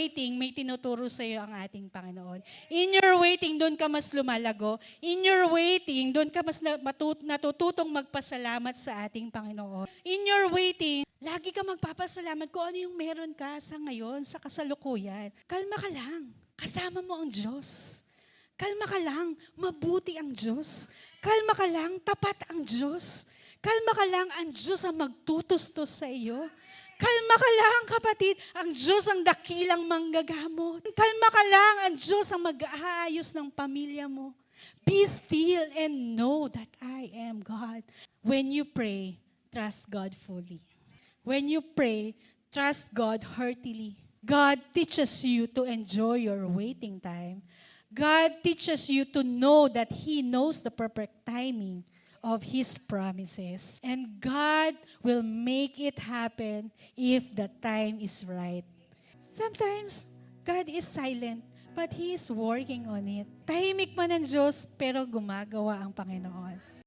waiting, may tinuturo sa iyo ang ating Panginoon. In your waiting, doon ka mas lumalago. In your waiting, doon ka mas natututong magpasalamat sa ating Panginoon. In your waiting, lagi ka magpapasalamat kung ano yung meron ka sa ngayon, sa kasalukuyan. Kalma ka lang. Kasama mo ang Diyos. Kalma ka lang. Mabuti ang Diyos. Kalma ka lang. Tapat ang Diyos. Kalma ka lang. Ang Diyos ang magtutustos sa iyo. Kalma ka lang, kapatid. Ang Diyos ang dakilang manggagamot. Kalma ka lang. Ang Diyos ang mag-aayos ng pamilya mo. Be still and know that I am God. When you pray, trust God fully. When you pray, trust God heartily. God teaches you to enjoy your waiting time. God teaches you to know that He knows the perfect timing of His promises. And God will make it happen if the time is right. Sometimes, God is silent, but He is working on it. Tahimik man ang Diyos, pero gumagawa ang Panginoon.